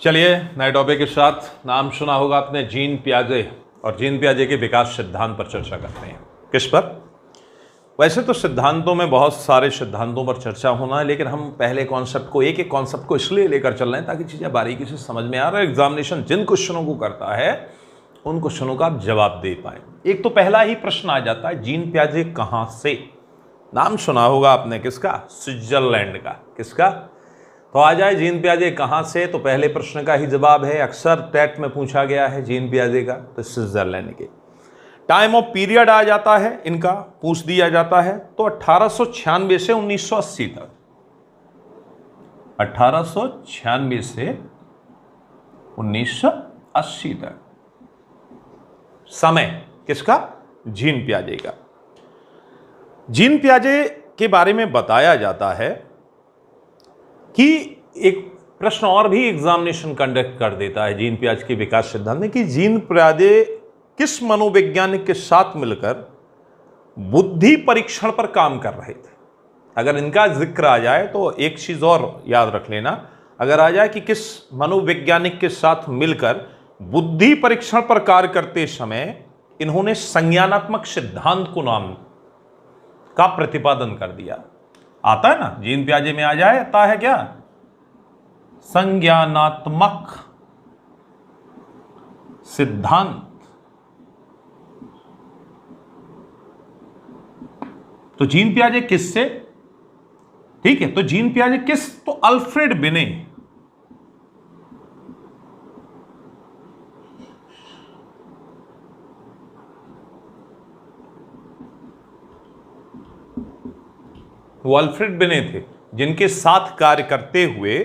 चलिए नए टॉपिक के साथ। नाम सुना होगा आपने जीन पियाजे, और जीन पियाजे के विकास सिद्धांत पर चर्चा करते हैं। किस पर? वैसे तो सिद्धांतों में बहुत सारे सिद्धांतों पर चर्चा होना है, लेकिन हम पहले कॉन्सेप्ट को एक कॉन्सेप्ट को इसलिए लेकर चल रहे हैं ताकि चीज़ें बारीकी से समझ में आ रहा है। एग्जामिनेशन जिन क्वेश्चनों को करता है उन क्वेश्चनों का आप जवाब दे पाए। एक तो पहला ही प्रश्न आ जाता है, जीन पियाजे कहाँ से? नाम सुना होगा आपने किसका? स्विट्जरलैंड का। किसका? तो आ जाए जीन पियाजे कहाँ से, तो पहले प्रश्न का ही जवाब है, अक्सर टेट में पूछा गया है जीन पियाजे का, तो स्विट्जरलैंड के। टाइम ऑफ पीरियड आ जाता है इनका, पूछ दिया जाता है, तो 1896 से 1980 तक। 1896 से 1980 तक समय किसका? जीन पियाजे का। जीन पियाजे के बारे में बताया जाता है कि एक प्रश्न और भी एग्जामिनेशन कंडक्ट कर देता है जीन पियाजे के विकास सिद्धांत में, कि जीन पियाजे किस मनोवैज्ञानिक के साथ मिलकर बुद्धि परीक्षण पर काम कर रहे थे। अगर इनका जिक्र आ जाए तो एक चीज और याद रख लेना, अगर आ जाए कि किस मनोवैज्ञानिक के साथ मिलकर बुद्धि परीक्षण पर कार्य करते समय इन्होंने संज्ञानात्मक सिद्धांत को नाम का प्रतिपादन कर दिया। आता है ना, जीन पियाजे में आ जाए, आता है क्या? संज्ञानात्मक सिद्धांत। तो जीन पियाजे किससे? ठीक है, तो जीन पियाजे किस? तो अल्फ्रेड बिने। वो अल्फ्रेड बिने थे, जिनके साथ कार्य करते हुए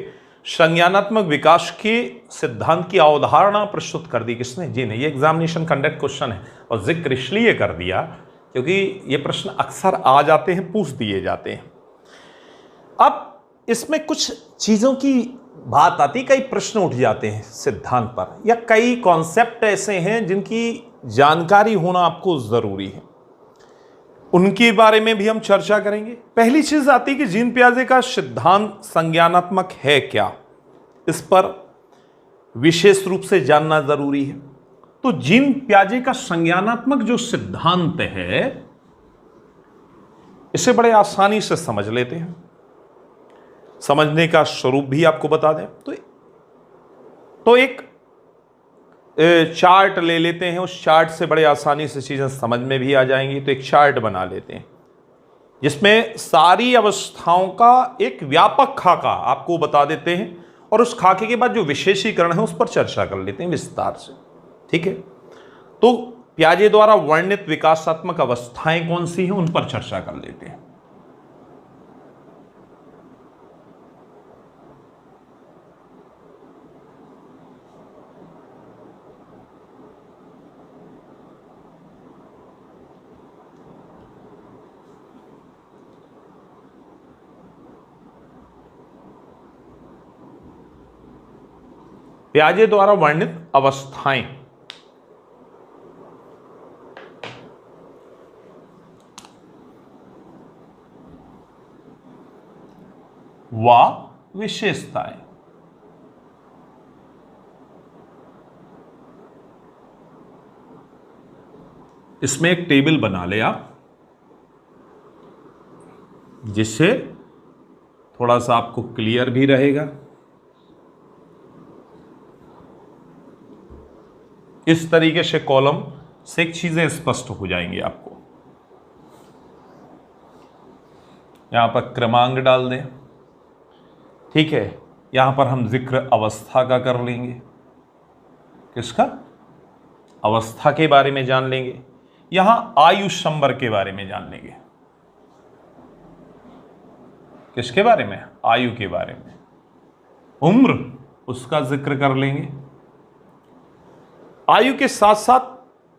संज्ञानात्मक विकास के सिद्धांत की अवधारणा प्रस्तुत कर दी। किसने? जी ने। ये एग्जामिनेशन कंडक्ट क्वेश्चन है, और जिक्र इसलिए कर दिया क्योंकि ये प्रश्न अक्सर आ जाते हैं, पूछ दिए जाते हैं। अब इसमें कुछ चीजों की बात आती, कई प्रश्न उठ जाते हैं सिद्धांत पर, या कई कॉन्सेप्ट ऐसे हैं जिनकी जानकारी होना आपको जरूरी है, उनके बारे में भी हम चर्चा करेंगे। पहली चीज आती है कि जीन पियाजे का सिद्धांत संज्ञानात्मक है क्या, इस पर विशेष रूप से जानना जरूरी है। तो जीन पियाजे का संज्ञानात्मक जो सिद्धांत है, इसे बड़े आसानी से समझ लेते हैं। समझने का स्वरूप भी आपको बता दें तो एक चार्ट ले लेते हैं, उस चार्ट से बड़े आसानी से चीजें समझ में भी आ जाएंगी। तो एक चार्ट बना लेते हैं जिसमें सारी अवस्थाओं का एक व्यापक खाका आपको बता देते हैं, और उस खाके के बाद जो विशेषीकरण है उस पर चर्चा कर लेते हैं विस्तार से। ठीक है, तो पियाजे द्वारा वर्णित विकासात्मक अवस्थाएं कौन सी हैं उन पर चर्चा कर लेते हैं। पियाजे द्वारा वर्णित अवस्थाएं। व विशेषताएं। इसमें एक टेबल बना ले आप, जिससे थोड़ा सा आपको क्लियर भी रहेगा। इस तरीके से कॉलम से चीजें स्पष्ट हो जाएंगी आपको। यहां पर क्रमांक डाल दें। ठीक है, यहां पर हम जिक्र अवस्था का कर लेंगे। किसका? अवस्था के बारे में जान लेंगे। यहां आयु संवर के बारे में जान लेंगे। किसके बारे में? आयु के बारे में। उम्र, उसका जिक्र कर लेंगे। आयु के साथ साथ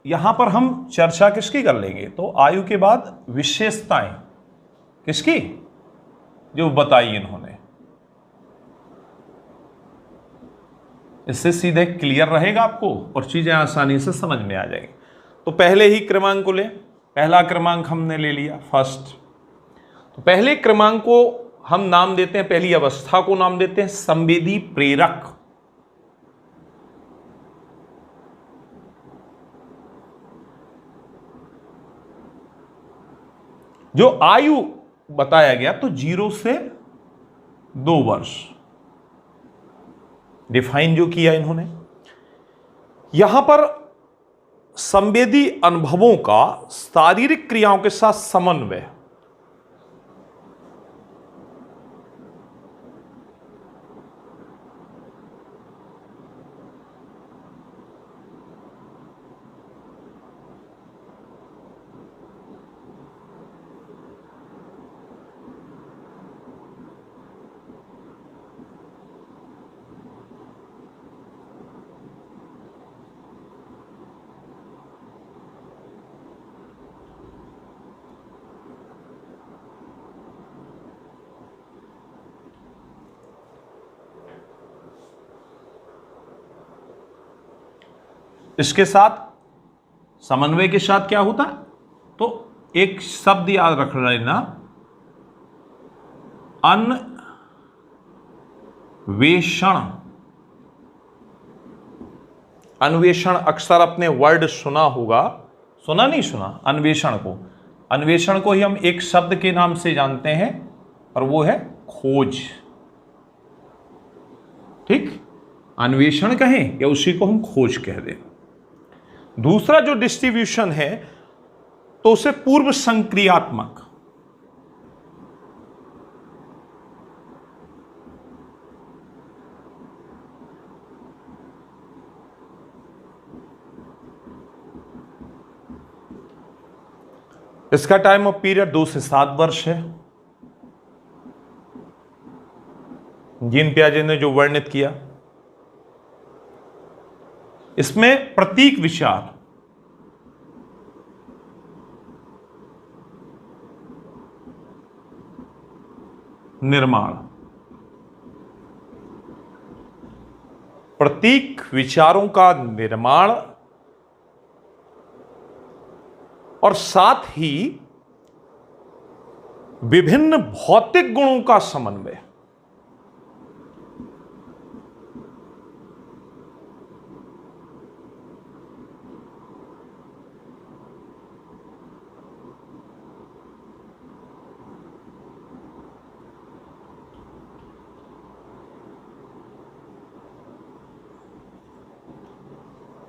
यहां पर हम चर्चा किसकी कर लेंगे? तो आयु के बाद विशेषताएं किसकी? जो बताई इन्होंने। इससे सीधे क्लियर रहेगा आपको और चीजें आसानी से समझ में आ जाएंगी। तो पहले ही क्रमांक को ले, पहला क्रमांक हमने ले लिया फर्स्ट। तो पहले क्रमांक को हम नाम देते हैं, पहली अवस्था को नाम देते हैं संवेदी प्रेरक। जो आयु बताया गया तो 0 से 2 वर्ष डिफाइन जो किया इन्होंने। यहां पर संवेदी अनुभवों का शारीरिक क्रियाओं के साथ समन्वय, इसके साथ समन्वय के साथ क्या होता है, तो एक शब्द याद रख लेना, अन्वेषण। अन्वेषण अक्सर अपने वर्ड सुना होगा, सुना नहीं सुना, अन्वेषण को ही हम एक शब्द के नाम से जानते हैं और वो है खोज। ठीक, अन्वेषण कहें या उसी को हम खोज कह दें। दूसरा जो डिस्ट्रीब्यूशन है तो उसे पूर्व संक्रियात्मक, इसका टाइम ऑफ पीरियड 2 से 7 वर्ष है। जीन पियाजे ने जो वर्णित किया, इसमें प्रतीक विचार, निर्माण, प्रतीक विचारों का निर्माण और साथ ही विभिन्न भौतिक गुणों का समन्वय।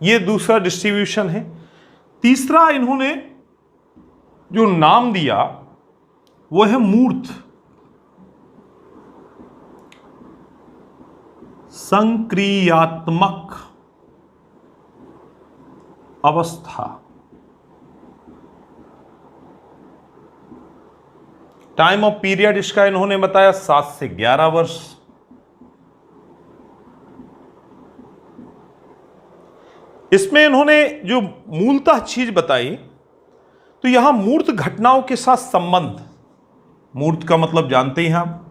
ये दूसरा डिस्ट्रीब्यूशन है। तीसरा इन्होंने जो नाम दिया वो है मूर्त संक्रियात्मक अवस्था। टाइम ऑफ पीरियड इसका इन्होंने बताया 7 से 11 वर्ष। इसमें इन्होंने जो मूलतः चीज बताई, तो यहां मूर्त घटनाओं के साथ संबंध, मूर्त का मतलब जानते हैं आप,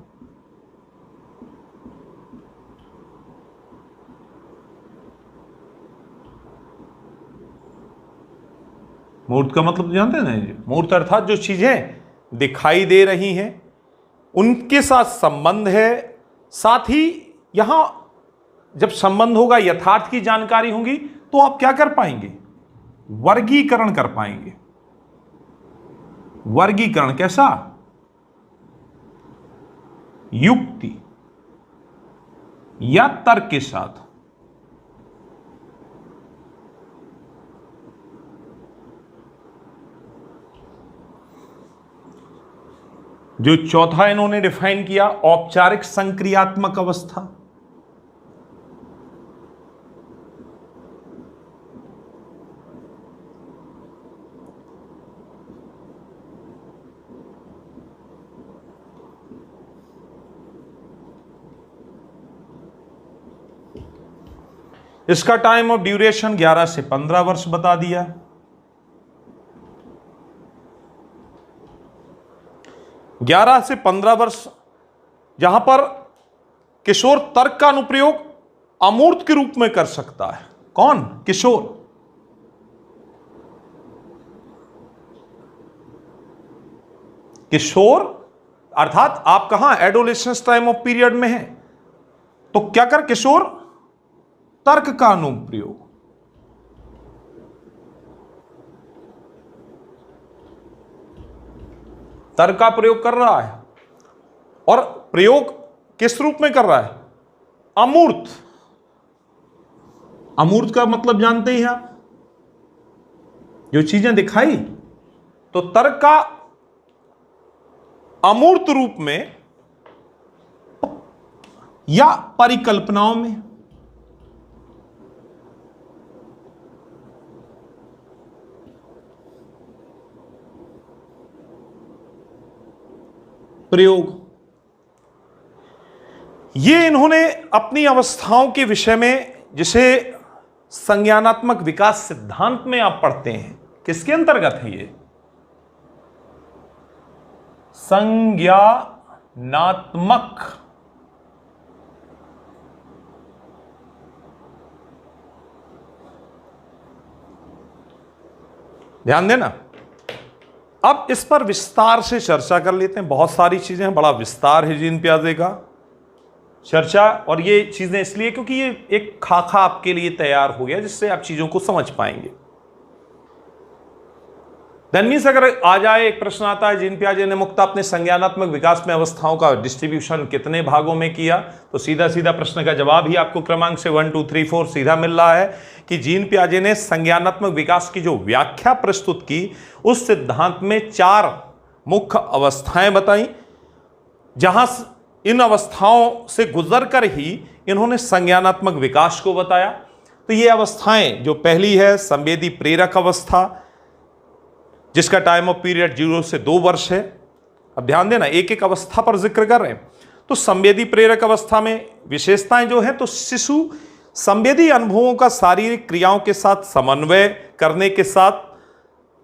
मूर्त का मतलब जानते हैं ना, मूर्त अर्थात जो चीजें दिखाई दे रही हैं उनके साथ संबंध है। साथ ही यहां जब संबंध होगा, यथार्थ की जानकारी होगी, तो आप क्या कर पाएंगे, वर्गीकरण कर पाएंगे। वर्गीकरण कैसा, युक्ति या तर्क के साथ। जो चौथा इन्होंने डिफाइन किया, औपचारिक संक्रियात्मक अवस्था। इसका टाइम ऑफ ड्यूरेशन 11 से 15 वर्ष बता दिया। ग्यारह से 15 वर्ष, जहां पर किशोर तर्क का अनुप्रयोग अमूर्त के रूप में कर सकता है। कौन, किशोर। किशोर अर्थात आप कहां, एडोलेसेंस टाइम ऑफ पीरियड में हैं, तो क्या कर, किशोर तर्क का अनुप्रयोग। तर्क का प्रयोग कर रहा है, और प्रयोग किस रूप में कर रहा है? अमूर्त। अमूर्त का मतलब जानते हैं आप, जो चीजें दिखाई, तो तर्क का अमूर्त रूप में या परिकल्पनाओं में। प्रयोग, ये इन्होंने अपनी अवस्थाओं के विषय में, जिसे संज्ञानात्मक विकास सिद्धांत में आप पढ़ते हैं, किसके अंतर्गत है ये? संज्ञानात्मक ध्यान देना। अब इस पर विस्तार से चर्चा कर लेते हैं। बहुत सारी चीजें हैं, बड़ा विस्तार है जीन प्याजे का चर्चा, और ये चीजें इसलिए क्योंकि ये एक खाका आपके लिए तैयार हो गया जिससे आप चीजों को समझ पाएंगे। मीन्स अगर आ जाए, एक प्रश्न आता है, जीन प्याजे ने मुक्त अपने संज्ञानात्मक विकास में अवस्थाओं का डिस्ट्रीब्यूशन कितने भागों में किया, तो सीधा सीधा प्रश्न का जवाब ही आपको क्रमांक से 1 2 3 4 सीधा मिल रहा है कि जीन प्याजे ने संज्ञानात्मक विकास की जो व्याख्या प्रस्तुत की, उस सिद्धांत में 4 मुख्य अवस्थाएं बताई, जहां इन अवस्थाओं से गुजर कर ही इन्होंने संज्ञानात्मक विकास को बताया। तो ये अवस्थाएं, जो पहली है संवेदी प्रेरक अवस्था, जिसका टाइम ऑफ पीरियड 0 से 2 वर्ष है। अब ध्यान देना, एक एक अवस्था पर जिक्र कर रहे हैं। तो संवेदी प्रेरक अवस्था में विशेषताएं जो है, तो शिशु संवेदी अनुभवों का शारीरिक क्रियाओं के साथ समन्वय करने के साथ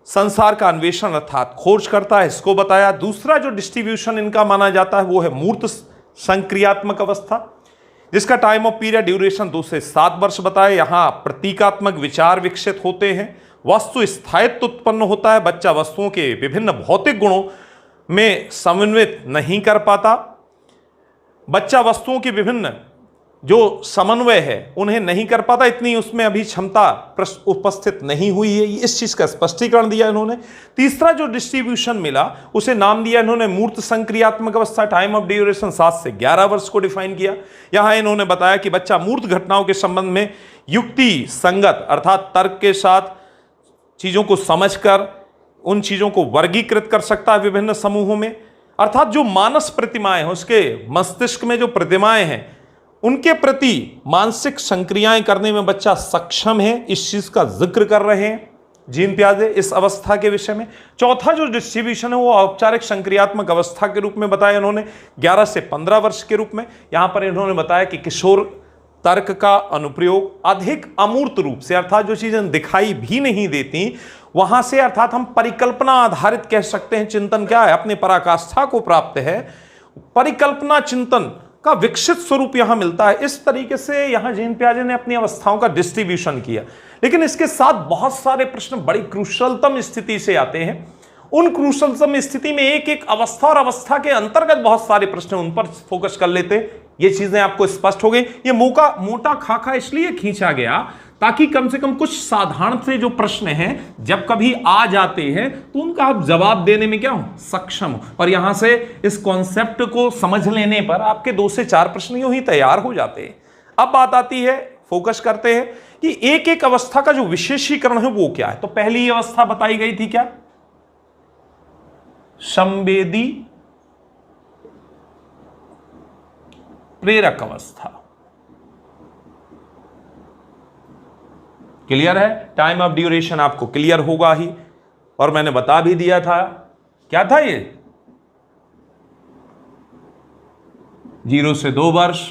संसार का अन्वेषण अर्थात खोज करता है, इसको बताया। दूसरा जो डिस्ट्रीब्यूशन इनका माना जाता है वो है मूर्त संक्रियात्मक अवस्था, जिसका टाइम ऑफ पीरियड ड्यूरेशन 2 से 7 वर्ष बताया। यहां प्रतीकात्मक विचार विकसित होते हैं, वस्तु स्थायित्व उत्पन्न होता है, बच्चा वस्तुओं के विभिन्न भौतिक गुणों में समन्वित नहीं कर पाता, बच्चा वस्तुओं के विभिन्न जो समन्वय है उन्हें नहीं कर पाता, इतनी उसमें अभी क्षमता उपस्थित नहीं हुई है। इस चीज का स्पष्टीकरण दिया इन्होंने। तीसरा जो डिस्ट्रीब्यूशन मिला उसे नाम दिया इन्होंने मूर्त संक्रियात्मक अवस्था, टाइम ऑफ ड्यूरेशन 7 से 11 वर्ष को डिफाइन किया। यहां इन्होंने बताया कि बच्चा मूर्त घटनाओं के संबंध में युक्ति संगत अर्थात तर्क के साथ चीजों को समझकर उन चीजों को वर्गीकृत कर सकता है विभिन्न समूहों में, अर्थात जो मानस प्रतिमाएं हैं, उसके मस्तिष्क में जो प्रतिमाएं हैं उनके प्रति मानसिक संक्रियाएं करने में बच्चा सक्षम है। इस चीज का जिक्र कर रहे हैं जीन प्याजे इस अवस्था के विषय में। चौथा जो डिस्ट्रीब्यूशन है वो औपचारिक संक्रियात्मक अवस्था के रूप में बताया इन्होंने 11 से 15 वर्ष के रूप में। यहां पर इन्होंने बताया कि किशोर तर्क का अनुप्रयोग अधिक अमूर्त रूप से, अर्थात जो चीजें दिखाई भी नहीं देती वहां से, अर्थात हम परिकल्पना आधारित कह सकते हैं, चिंतन क्या है, अपने पराकाष्ठा को प्राप्त है, परिकल्पना चिंतन का विकसित स्वरूप यहां मिलता है। इस तरीके से यहां जीन प्याजे ने अपनी अवस्थाओं का डिस्ट्रीब्यूशन किया। लेकिन इसके साथ बहुत सारे प्रश्न बड़ी क्रूशलतम स्थिति से आते हैं। उन क्रूशलतम स्थिति में एक एक अवस्था और अवस्था के अंतर्गत बहुत सारे प्रश्न, उन पर फोकस कर लेते। ये चीजें आपको स्पष्ट हो गई। ये मोटा खाका इसलिए खींचा गया ताकि कम से कम कुछ साधारण से जो प्रश्न हैं जब कभी आ जाते हैं तो उनका आप जवाब देने में क्या हो, सक्षम हो। और यहां से इस कॉन्सेप्ट को समझ लेने पर आपके 2 से 4 प्रश्न यूं ही तैयार हो जाते हैं। अब बात आती है, फोकस करते हैं कि एक एक अवस्था का जो विशेषीकरण है वो क्या है। तो पहली अवस्था बताई गई थी क्या, संवेदी प्रेरक अवस्था। क्लियर है, टाइम ऑफ ड्यूरेशन आपको क्लियर होगा ही, और मैंने बता भी दिया था क्या था ये, 0 से 2 वर्ष,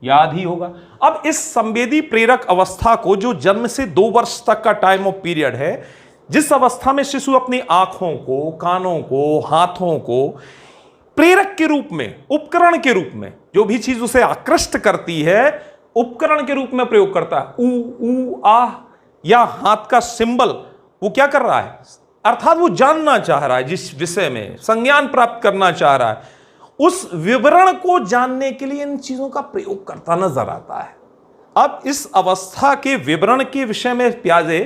याद ही होगा। अब इस संवेदी प्रेरक अवस्था को, जो जन्म से 2 वर्ष तक का टाइम ऑफ पीरियड है, जिस अवस्था में शिशु अपनी आंखों को, कानों को, हाथों को प्रेरक के रूप में, उपकरण के रूप में, जो भी चीज उसे आकृष्ट करती है उपकरण के रूप में प्रयोग करता है। ऊ आ या हाथ का सिंबल वो क्या कर रहा है, अर्थात वो जानना चाह रहा है, जिस विषय में संज्ञान प्राप्त करना चाह रहा है, उस विवरण को जानने के लिए इन चीजों का प्रयोग करता नजर आता है। अब इस अवस्था के विवरण के विषय में प्याजे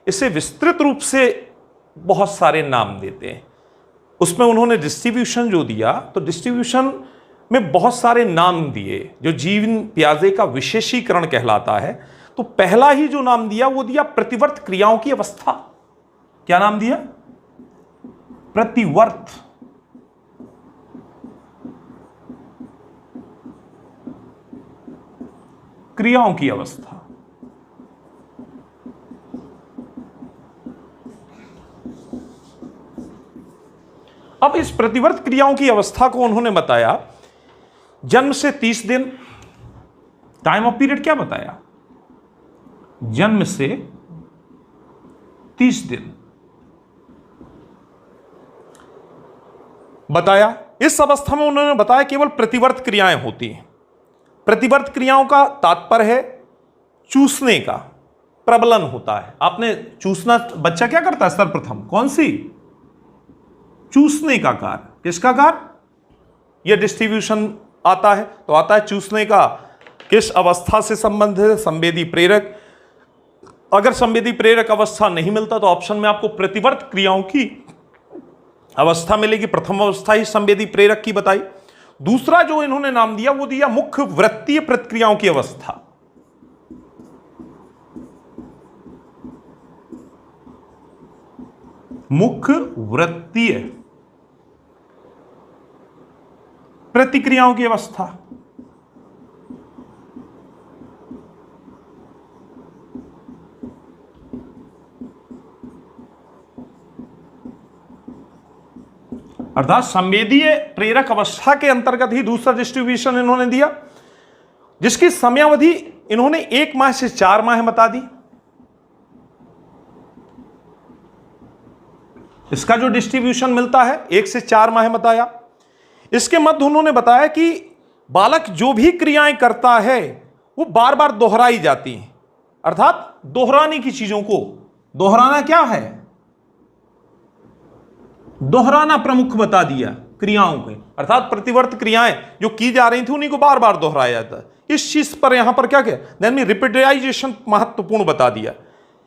इसे विस्तृत रूप से बहुत सारे नाम देते हैं। उसमें उन्होंने डिस्ट्रीब्यूशन जो दिया, तो डिस्ट्रीब्यूशन में बहुत सारे नाम दिए जो जीवन पियाजे का विशेषीकरण कहलाता है। तो पहला ही जो नाम दिया वो दिया प्रतिवर्त क्रियाओं की अवस्था। क्या नाम दिया? प्रतिवर्त क्रियाओं की अवस्था। अब इस प्रतिवर्त क्रियाओं की अवस्था को उन्होंने बताया जन्म से 30 दिन, टाइम ऑफ पीरियड क्या बताया? जन्म से 30 दिन बताया। इस अवस्था में उन्होंने बताया केवल प्रतिवर्त क्रियाएं होती हैं। प्रतिवर्त क्रियाओं का तात्पर्य है चूसने का प्रबलन होता है। आपने चूसना, बच्चा क्या करता है सर्वप्रथम? कौन सी? चूसने का कार्य। किसका कार्य? यह डिस्ट्रीब्यूशन आता है, तो आता है चूसने का। किस अवस्था से संबंधित है? संवेदी प्रेरक। अगर संवेदी प्रेरक अवस्था नहीं मिलता तो ऑप्शन में आपको प्रतिवर्त क्रियाओं की अवस्था मिलेगी। प्रथम अवस्था ही संवेदी प्रेरक की बताई। दूसरा जो इन्होंने नाम दिया वो दिया मुख्य वृत्तीय प्रतिक्रियाओं की अवस्था। मुख्य वृत्तीय प्रतिक्रियाओं की अवस्था। अर्थात संवेदीय प्रेरक अवस्था के अंतर्गत ही दूसरा डिस्ट्रीब्यूशन इन्होंने दिया, जिसकी समयावधि इन्होंने 1 माह से 4 माह बता दी। इसका जो डिस्ट्रीब्यूशन मिलता है 1 से 4 माह बताया। इसके मध्य उन्होंने बताया कि बालक जो भी क्रियाएं करता है वो बार बार दोहराई जाती हैं। अर्थात दोहराने की चीजों को, दोहराना क्या है? दोहराना प्रमुख बता दिया क्रियाओं के। अर्थात प्रतिवर्त क्रियाएं जो की जा रही थी उन्हीं को बार बार दोहराया जाता है। इस चीज पर यहां पर क्या क्या रिपीटाइजेशन महत्वपूर्ण बता दिया।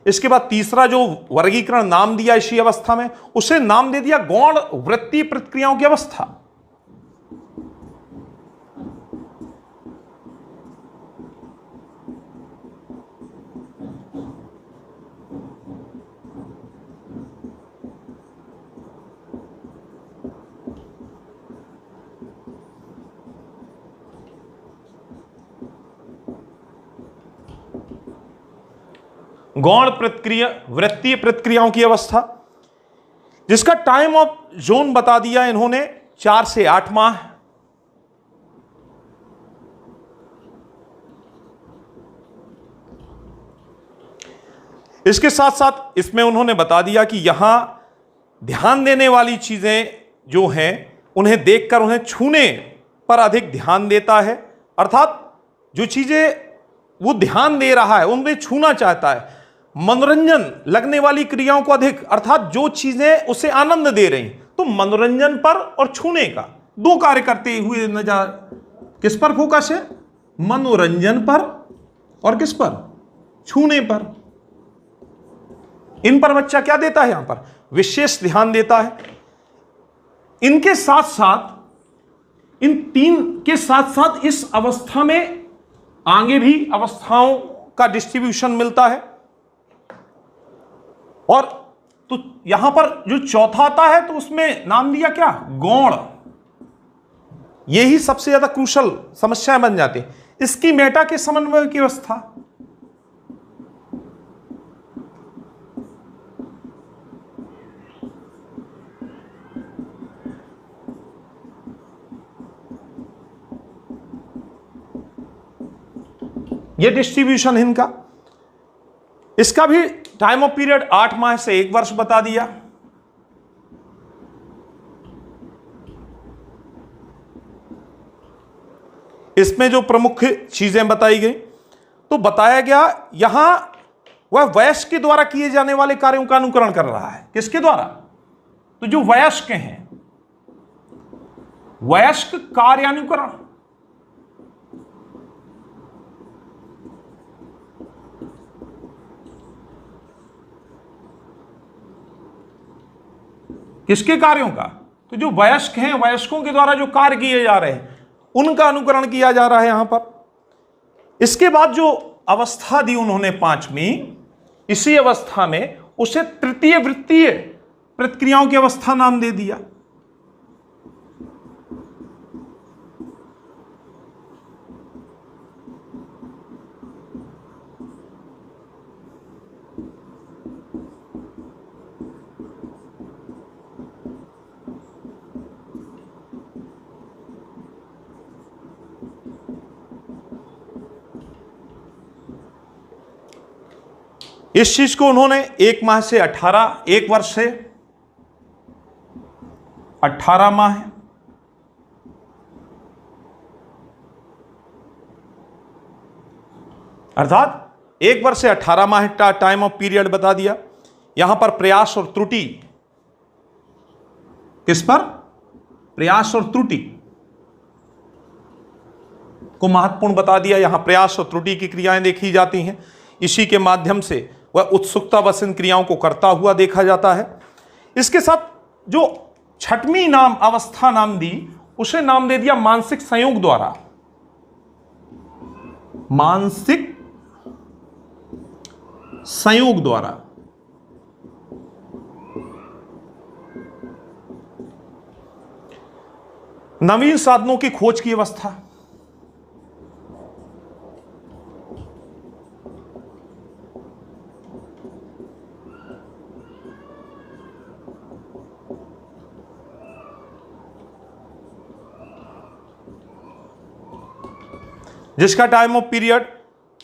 इसके बाद तीसरा जो वर्गीकरण नाम दिया इसी अवस्था में, उसे नाम दे दिया गौण वृत्तीय प्रतिक्रियाओं की अवस्था। गौण प्रतिक्रिया वृत्तीय प्रतिक्रियाओं की अवस्था, जिसका टाइम ऑफ जोन बता दिया इन्होंने 4 से 8 माह। इसके साथ साथ इसमें उन्होंने बता दिया कि यहां ध्यान देने वाली चीजें जो हैं उन्हें देखकर उन्हें छूने पर अधिक ध्यान देता है। अर्थात जो चीजें वो ध्यान दे रहा है उनमें छूना चाहता है। मनोरंजन लगने वाली क्रियाओं को अधिक, अर्थात जो चीजें उसे आनंद दे रही तो मनोरंजन पर और छूने का दो कार्य करते हुए नजर। किस पर फोकस है? मनोरंजन पर और किस पर? छूने पर। इन पर बच्चा क्या देता है? यहां पर विशेष ध्यान देता है। इनके साथ साथ, इन तीन के साथ साथ इस अवस्था में आगे भी अवस्थाओं का डिस्ट्रीब्यूशन मिलता है। और तो यहां पर जो चौथा आता है तो उसमें नाम दिया क्या? गौण। यही सबसे ज्यादा क्रूशल समस्याएं बन जाती है। इसकी मेटा के समन्वय की अवस्था। ये डिस्ट्रीब्यूशन है इनका। इसका भी टाइम ऑफ पीरियड 8 माह से 1 वर्ष बता दिया। इसमें जो प्रमुख चीजें बताई गई तो बताया गया यहां वह वयस्क के द्वारा किए जाने वाले कार्यों का अनुकरण कर रहा है। किसके द्वारा? तो जो वयस्क हैं, वयस्क कार्यानुकरण। किसके कार्यों का? तो जो वयस्क हैं, वयस्कों के द्वारा जो कार्य किए जा रहे हैं उनका अनुकरण किया जा रहा है यहां पर। इसके बाद जो अवस्था दी उन्होंने पांचवी, इसी अवस्था में उसे तृतीय वृत्तीय प्रतिक्रियाओं की अवस्था नाम दे दिया। इस चीज को उन्होंने 1 माह से 18, 1 वर्ष से 18 माह, अर्थात 1 वर्ष से 18 माह का टाइम ऑफ पीरियड बता दिया। यहां पर प्रयास और त्रुटि, किस पर? प्रयास और त्रुटि को महत्वपूर्ण बता दिया। यहां प्रयास और त्रुटि की क्रियाएं देखी जाती हैं, इसी के माध्यम से वह उत्सुकता वश इन क्रियाओं को करता हुआ देखा जाता है। इसके साथ जो छठवीं नाम अवस्था नाम दी, उसे नाम दे दिया मानसिक संयोग द्वारा। मानसिक संयोग द्वारा। नवीन साधनों की खोज की अवस्था। जिसका टाइम ऑफ पीरियड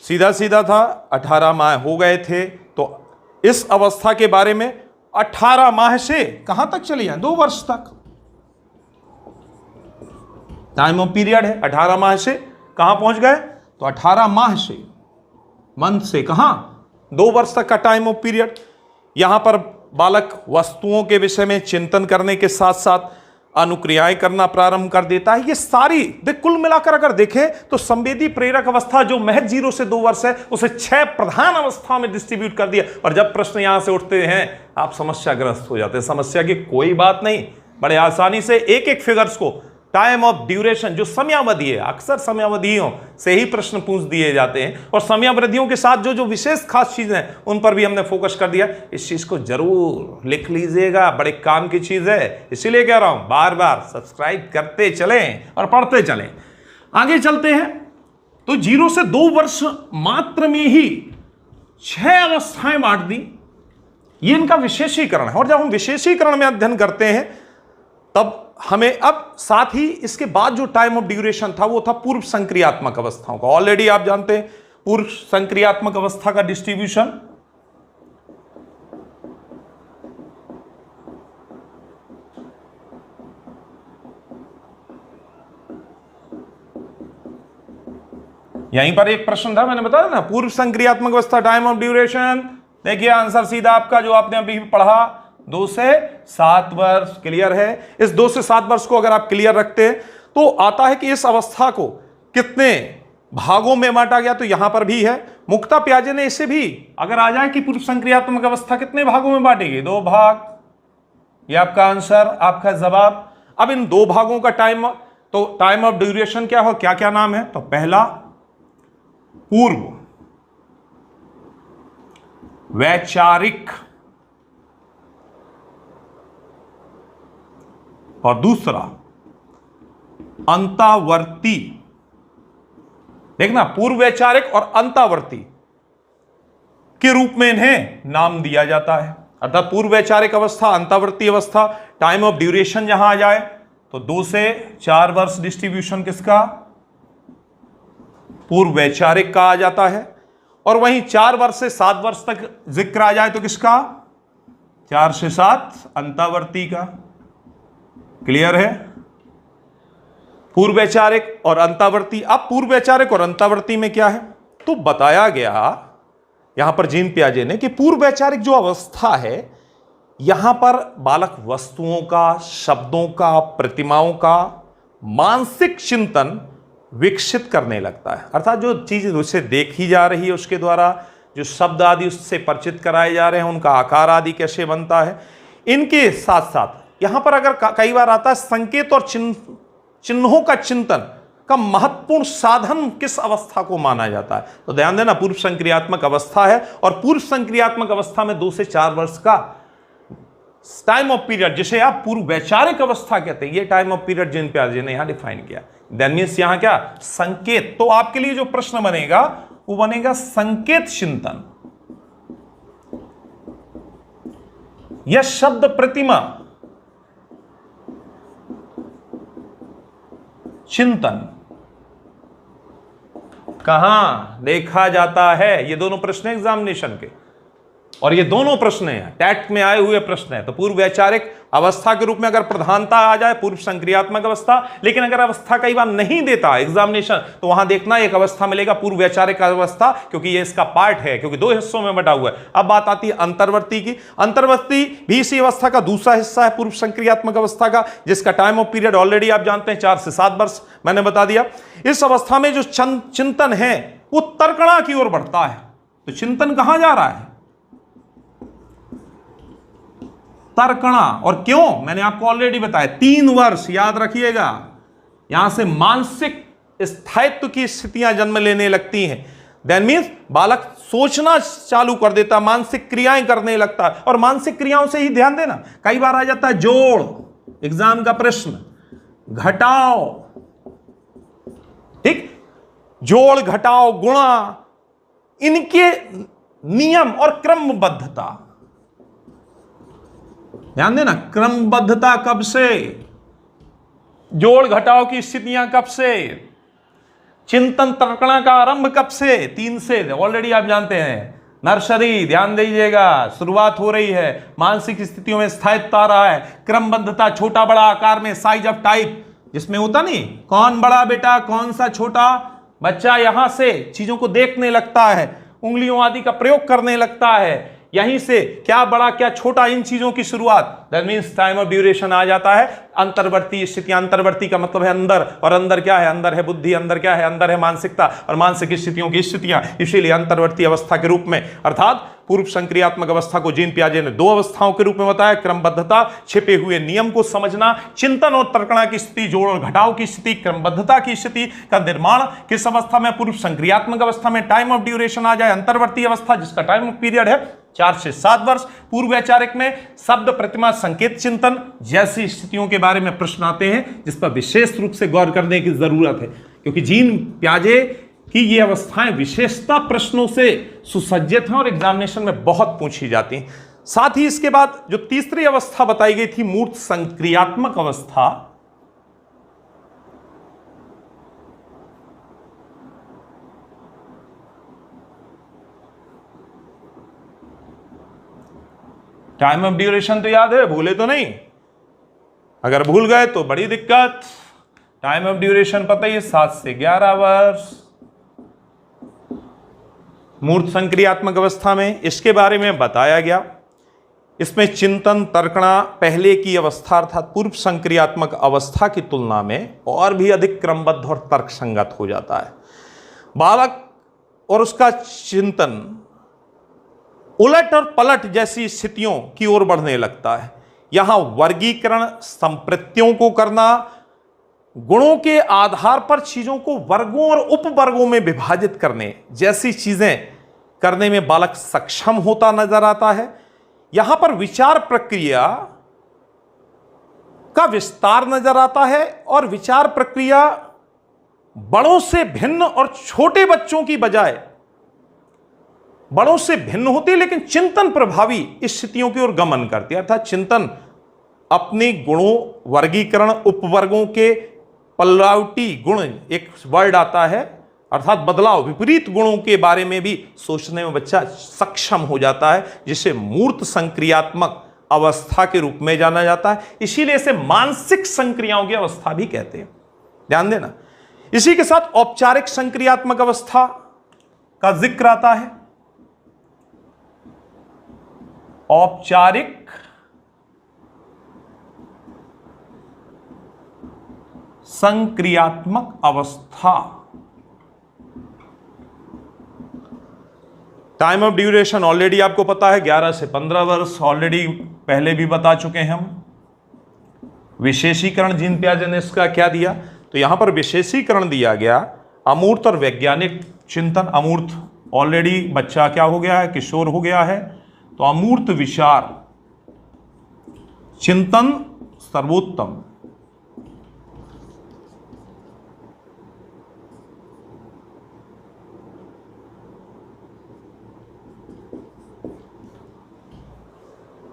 सीधा सीधा था, 18 माह हो गए थे। तो इस अवस्था के बारे में 18 माह से कहां तक चले जाए? 2 वर्ष तक टाइम ऑफ पीरियड है। 18 माह से कहां पहुंच गए? तो 18 माह से, मंथ से कहां? 2 वर्ष तक का टाइम ऑफ पीरियड। यहां पर बालक वस्तुओं के विषय में चिंतन करने के साथ साथ अनुक्रियाएं करना प्रारंभ कर देता है। ये सारी कुल मिलाकर अगर देखें तो संवेदी प्रेरक अवस्था जो महज 0 से 2 वर्ष है, उसे 6 प्रधान अवस्था में डिस्ट्रीब्यूट कर दिया। और जब प्रश्न यहां से उठते हैं आप समस्याग्रस्त हो जाते हैं। समस्या की कोई बात नहीं, बड़े आसानी से एक एक फिगर्स को, टाइम ऑफ ड्यूरेशन जो समयावधि है, अक्सर समयावधियों से ही प्रश्न पूछ दिए जाते हैं, और समयावधियों के साथ जो जो विशेष खास चीजें हैं उन पर भी हमने फोकस कर दिया। इस चीज को जरूर लिख लीजिएगा, बड़े काम की चीज है। इसीलिए कह रहा हूं बार बार सब्सक्राइब करते चलें और पढ़ते चलें। आगे चलते हैं तो 0 से 2 वर्ष मात्र में ही 6 अवस्थाएं बांट दी। ये इनका विशेषीकरण है। और जब हम विशेषीकरण में अध्ययन करते हैं तब हमें अब साथ ही इसके बाद जो टाइम ऑफ ड्यूरेशन था वो था पूर्व संक्रियात्मक अवस्थाओं का। ऑलरेडी आप जानते हैं पूर्व संक्रियात्मक अवस्था का डिस्ट्रीब्यूशन यहीं पर एक प्रश्न था, मैंने बताया ना, पूर्व संक्रियात्मक अवस्था टाइम ऑफ ड्यूरेशन। देखिए आंसर सीधा आपका जो आपने अभी पढ़ा, 2 से 7 वर्ष। क्लियर है? इस 2 से 7 वर्ष को अगर आप क्लियर रखते हैं तो आता है कि इस अवस्था को कितने भागों में बांटा गया। तो यहां पर भी है, मुक्ता प्याजे ने इसे भी अगर आ जाए कि पूर्व संक्रियात्मक अवस्था कितने भागों में बांटेगी, 2 भाग। ये आपका आंसर, आपका जवाब। अब इन 2 भागों का टाइम, तो टाइम ऑफ ड्यूरेशन क्या हो, क्या क्या नाम है? तो पहला पूर्व वैचारिक और दूसरा अंतावर्ती। देखना, पूर्व वैचारिक और अंतावर्ती के रूप में इन्हें नाम दिया जाता है। अर्थात पूर्व वैचारिक अवस्था, अंतावर्ती अवस्था, टाइम ऑफ ड्यूरेशन जहां आ जाए तो 2 से 4 वर्ष डिस्ट्रीब्यूशन किसका? पूर्व वैचारिक का आ जाता है। और वहीं 4 वर्ष से 7 वर्ष तक जिक्र आ जाए तो किसका? 4 से 7 अंतावर्ती का। क्लियर है? पूर्व वैचारिक और अंतावर्ती। अब पूर्व वैचारिक और अंतावर्ती में क्या है? तो बताया गया यहां पर जीन पियाजे ने कि पूर्व वैचारिक जो अवस्था है, यहां पर बालक वस्तुओं का, शब्दों का, प्रतिमाओं का मानसिक चिंतन विकसित करने लगता है। अर्थात जो चीज उसे देखी जा रही है उसके द्वारा जो शब्द आदि उससे परिचित कराए जा रहे हैं, उनका आकार आदि कैसे बनता है, इनके साथ साथ यहां पर अगर कई बार आता है संकेत और चिन्हों का चिंतन का महत्वपूर्ण साधन किस अवस्था को माना जाता है, तो ध्यान देना पूर्व संक्रियात्मक अवस्था है। और पूर्व संक्रियात्मक अवस्था में 2 से 4 वर्ष का टाइम ऑफ पीरियड, जिसे आप पूर्व वैचारिक अवस्था कहते हैं, ये टाइम ऑफ पीरियड जिन प्याजे ने यहां डिफाइन किया। दैट मीन्स यहां क्या संकेत, तो आपके लिए जो प्रश्न बनेगा वो बनेगा संकेत चिंतन या शब्द प्रतिमा चिंतन कहां देखा जाता है। ये दोनों प्रश्न एग्जामिनेशन के, और ये दोनों प्रश्न हैं टैट में आए हुए प्रश्न हैं। तो पूर्व वैचारिक अवस्था के रूप में अगर प्रधानता आ जाए पूर्व संक्रियात्मक अवस्था, लेकिन अगर अवस्था कई बार नहीं देता एग्जामिनेशन तो वहां देखना एक अवस्था मिलेगा पूर्व वैचारिक अवस्था, क्योंकि ये इसका पार्ट है, क्योंकि 2 हिस्सों में बटा हुआ है। अब बात आती है अंतर्वर्ती की। अंतर्वर्ती भी इसी अवस्था का दूसरा हिस्सा है पूर्व संक्रियात्मक अवस्था का, जिसका टाइम ऑफ पीरियड ऑलरेडी आप जानते हैं 4 से 7 वर्ष, मैंने बता दिया। इस अवस्था में जो चिंतन है वो तर्कणा की ओर बढ़ता है। तो चिंतन कहां जा रहा है, तर्कणा। और क्यों, मैंने आपको ऑलरेडी बताया 3 वर्ष, याद रखिएगा। यहां से मानसिक स्थायित्व की स्थितियां जन्म लेने लगती हैं। दैट मीन्स बालक सोचना चालू कर देता, मानसिक क्रियाएं करने लगता है। और मानसिक क्रियाओं से ही ध्यान देना, कई बार आ जाता है जोड़, एग्जाम का प्रश्न, घटाओ, ठीक, जोड़ घटाओ गुणा, इनके नियम और क्रमबद्धता, ध्यान देना क्रमबद्धता कब से, जोड़ घटाव की स्थितियां कब से, चिंतन तर्कणा का आरंभ कब से, 3 से ऑलरेडी आप जानते हैं। नर्सरी, ध्यान दीजिएगा, शुरुआत हो रही है, मानसिक स्थितियों में स्थायित्व आ रहा है। क्रमबद्धता छोटा बड़ा आकार में, साइज ऑफ टाइप, जिसमें होता नहीं कौन बड़ा बेटा कौन सा छोटा, बच्चा यहां से चीजों को देखने लगता है, उंगलियों आदि का प्रयोग करने लगता है, यहीं से क्या बड़ा क्या छोटा इन चीजों की शुरुआत। That means time of duration आ जाता है। अंतर्वर्ती स्थितियां, अंतर्वर्ती का मतलब है अंदर, और अंदर क्या है, अंदर है बुद्धि, अंदर क्या है, अंदर है मानसिकता, और मानसिक स्थितियों की स्थितियां, इसीलिए अंतर्वर्ती अवस्था के रूप में। अर्थात पूर्व संक्रियात्मक अवस्था को जीन पियाजे ने 2 अवस्थाओं के रूप में बताया, क्रमबद्धता, छिपे हुए नियम को समझना, चिंतन और तर्कणा की स्थिति, जोड़ और घटाव की स्थिति, क्रमबद्धता की स्थिति का निर्माण किस अवस्था में, पूर्व संक्रियात्मक अवस्था में। टाइम ऑफ ड्यूरेशन आ जाए अंतर्वर्ती अवस्था, जिसका टाइम ऑफ पीरियड है 4 से 7 वर्ष। पूर्व वैचारिक में शब्द प्रतिमा संकेत चिंतन जैसी स्थितियों के बारे में प्रश्न आते हैं, जिस पर विशेष रूप से गौर करने की जरूरत है, क्योंकि जीन पियाजे कि ये अवस्थाएं विशेषता प्रश्नों से सुसज्जित हैं और एग्जामिनेशन में बहुत पूछी जाती हैं। साथ ही इसके बाद जो तीसरी अवस्था बताई गई थी मूर्त संक्रियात्मक अवस्था, टाइम ऑफ ड्यूरेशन तो याद है, भूले तो नहीं, अगर भूल गए तो बड़ी दिक्कत। टाइम ऑफ ड्यूरेशन पता ही है 7 से 11 वर्ष मूर्त संक्रियात्मक अवस्था में, इसके बारे में बताया गया। इसमें चिंतन तर्कणा पहले की अवस्था अर्थात पूर्व संक्रियात्मक अवस्था की तुलना में और भी अधिक क्रमबद्ध और तर्कसंगत हो जाता है। बालक और उसका चिंतन उलट और पलट जैसी स्थितियों की ओर बढ़ने लगता है। यहां वर्गीकरण, संप्रत्तियों को करना, गुणों के आधार पर चीजों को वर्गों और उपवर्गों में विभाजित करने जैसी चीजें करने में बालक सक्षम होता नजर आता है। यहां पर विचार प्रक्रिया का विस्तार नजर आता है और विचार प्रक्रिया बड़ों से भिन्न और छोटे बच्चों की बजाय बड़ों से भिन्न होती है, लेकिन चिंतन प्रभावी स्थितियों की ओर गमन करती है। अर्थात चिंतन अपने गुणों, वर्गीकरण, उपवर्गों के पलरावटी गुण एक वर्ड आता है, अर्थात बदलाव, विपरीत गुणों के बारे में भी सोचने में बच्चा सक्षम हो जाता है, जिसे मूर्त संक्रियात्मक अवस्था के रूप में जाना जाता है। इसीलिए इसे मानसिक संक्रियाओं की अवस्था भी कहते हैं, ध्यान देना। इसी के साथ औपचारिक संक्रियात्मक अवस्था का जिक्र आता है। औपचारिक संक्रियात्मक अवस्था, टाइम ऑफ ड्यूरेशन ऑलरेडी आपको पता है 11 से 15 वर्ष, ऑलरेडी पहले भी बता चुके हैं हम। विशेषीकरण जीन पियाजे ने इसका क्या दिया, तो यहां पर विशेषीकरण दिया गया अमूर्त और वैज्ञानिक चिंतन। अमूर्त ऑलरेडी बच्चा क्या हो गया है, किशोर हो गया है, तो अमूर्त विचार चिंतन सर्वोत्तम।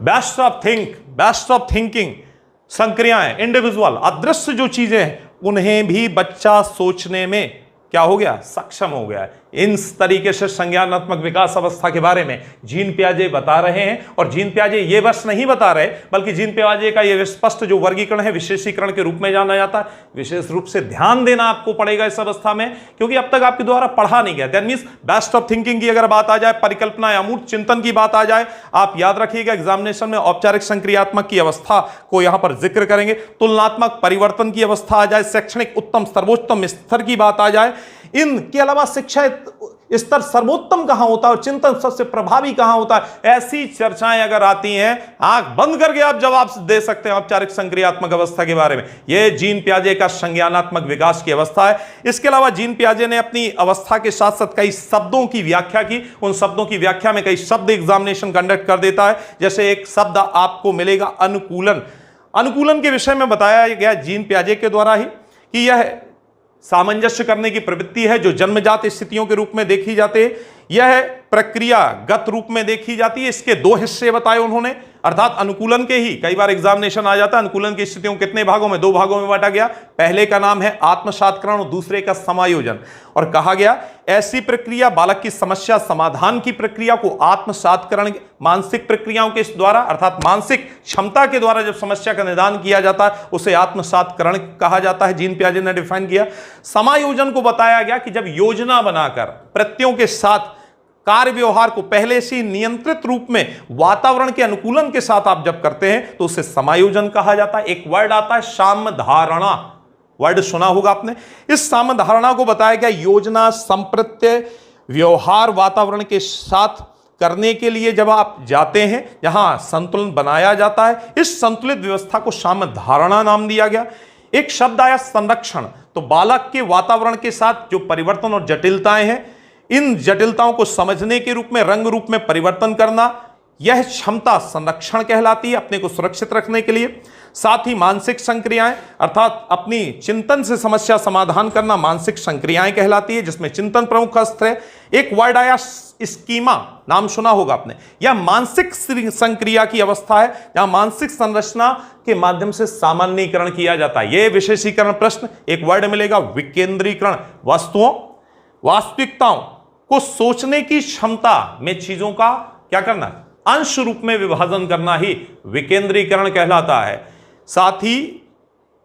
बेस्ट ऑफ थिंकिंग संक्रियाएं, इंडिविजुअल अदृश्य जो चीजें हैं उन्हें भी बच्चा सोचने में क्या हो गया, सक्षम हो गया। इन तरीके से संज्ञानात्मक विकास अवस्था के बारे में जीन पियाजे बता रहे हैं। और जीन पियाजे ये बस नहीं बता रहे, बल्कि जीन पियाजे का ये स्पष्ट जो वर्गीकरण है विशेषीकरण के रूप में जाना जाता है। विशेष रूप से ध्यान देना आपको पड़ेगा इस अवस्था में, क्योंकि अब तक आपके द्वारा पढ़ा नहीं गया। That means best of thinking की अगर बात आ जाए, परिकल्पना या अमूर्त चिंतन की बात आ जाए, आप याद रखिएगा एग्जामिनेशन में औपचारिक संक्रियात्मक की अवस्था को यहां पर जिक्र करेंगे। तुलनात्मक परिवर्तन की अवस्था आ जाए, शैक्षणिक उत्तम सर्वोत्तम स्तर की बात आ जाए, इनके अलावा शिक्षा स्तर सर्वोत्तम कहां होता है और चिंतन सबसे प्रभावी कहां होता है, ऐसी चर्चाएं अगर आती हैं, आंख बंद करके आप जवाब दे सकते हैं औपचारिक संक्रियात्मक अवस्था के बारे में। यह जीन पियाजे का संज्ञानात्मक विकास की अवस्था है। इसके अलावा जीन पियाजे ने अपनी अवस्था के साथ साथ कई शब्दों की व्याख्या की। उन शब्दों की व्याख्या में कई शब्द एग्जामिनेशन कंडक्ट कर देता है। जैसे एक शब्द आपको मिलेगा अनुकूलन। अनुकूलन के विषय में बताया गया जीन पियाजे के द्वारा ही कि यह सामंजस्य करने की प्रवृत्ति है जो जन्मजात स्थितियों के रूप में देखी जाती है। यह प्रक्रियागत रूप में देखी जाती है। इसके दो हिस्से बताए उन्होंने, अर्थात अनुकूलन के ही कई बार एग्जामिनेशन आ जाता है। अनुकूलन की स्थितियों कितने भागों में, दो भागों में बांटा गया। पहले का नाम है आत्मसात्करण और दूसरे का समायोजन। और कहा गया ऐसी प्रक्रिया बालक की समस्या समाधान की प्रक्रिया को आत्मसात्करण मानसिक प्रक्रियाओं के द्वारा, अर्थात मानसिक क्षमता के द्वारा जब समस्या का निदान किया जाता है उसे आत्मसात्करण कहा जाता है। जीन पियाजे ने डिफाइन किया। समायोजन को बताया गया कि जब योजना बनाकर प्रत्ययों के साथ कार्य व्यवहार को पहले से नियंत्रित रूप में वातावरण के अनुकूलन के साथ आप जब करते हैं तो उसे समायोजन कहा जाता है। एक वर्ड आता है सामधारणा, वर्ड सुना होगा आपने। इस सामधारणा को बताया गया योजना संप्रत्य व्यवहार वातावरण के साथ करने के लिए जब आप जाते हैं जहां संतुलन बनाया जाता है, इस संतुलित व्यवस्था को सामधारणा नाम दिया गया। एक शब्द आया संरक्षण। तो बालक के वातावरण के साथ जो परिवर्तन और जटिलताएं हैं, इन जटिलताओं को समझने के रूप में रंग रूप में परिवर्तन करना, यह क्षमता संरक्षण कहलाती है, अपने को सुरक्षित रखने के लिए। साथ ही मानसिक संक्रियाएं, अर्थात अपनी चिंतन से समस्या समाधान करना मानसिक संक्रियाएं कहलाती है, जिसमें चिंतन प्रमुख अस्त्र है। एक वर्ड आया स्कीमा, नाम सुना होगा आपने। यह मानसिक संक्रिया की अवस्था है जहां मानसिक संरचना के माध्यम से सामान्यीकरण किया जाता है। यह विशेषीकरण प्रश्न। एक वर्ड मिलेगा विकेंद्रीकरण, वस्तुओं वास्तविकताओं को सोचने की क्षमता में चीजों का क्या करना, अंश रूप में विभाजन करना ही विकेंद्रीकरण कहलाता है। साथ ही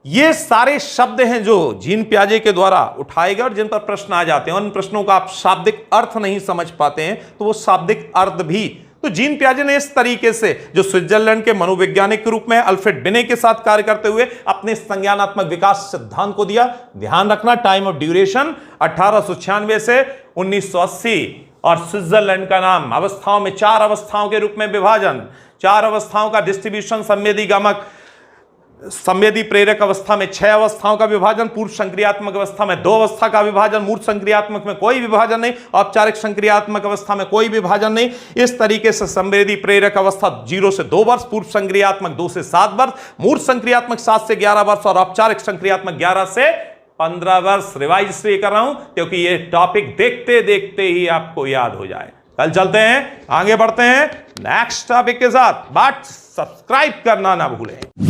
ये सारे शब्द हैं जो जीन पियाजे के द्वारा उठाए गए और जिन पर प्रश्न आ जाते हैं। उन प्रश्नों का आप शाब्दिक अर्थ नहीं समझ पाते हैं तो वो शाब्दिक अर्थ भी, तो जीन पियाजे ने इस तरीके से जो स्विट्जरलैंड के मनोवैज्ञानिक के रूप में अल्फ्रेड बिने के साथ कार्य करते हुए अपने संज्ञानात्मक विकास सिद्धांत को दिया। ध्यान रखना टाइम ऑफ ड्यूरेशन 1896 से 1980, और स्विट्जरलैंड का नाम अवस्थाओं में 4 अवस्थाओं के रूप में विभाजन, 4 अवस्थाओं का डिस्ट्रीब्यूशन, संवेदी गमक संवेदी प्रेरक अवस्था में 6 अवस्थाओं का विभाजन, पूर्व संक्रियात्मक अवस्था में 2 अवस्था का विभाजन, मूर्त संक्रियात्मक में कोई विभाजन नहीं, औपचारिक संक्रियात्मक अवस्था में कोई विभाजन नहीं। इस तरीके से संवेदी प्रेरक अवस्था 0 से 2 वर्ष, पूर्व संक्रियात्मक 2 से 7 वर्ष, मूर्त संक्रियात्मक 7 से 11 वर्ष और औपचारिक संक्रियात्मक 11 से 15 वर्ष। रिवाइज इसलिए कर रहा हूं क्योंकि ये टॉपिक देखते देखते ही आपको याद हो जाए। कल चलते हैं, आगे बढ़ते हैं नेक्स्ट टॉपिक के साथ, बट सब्सक्राइब करना ना भूलें।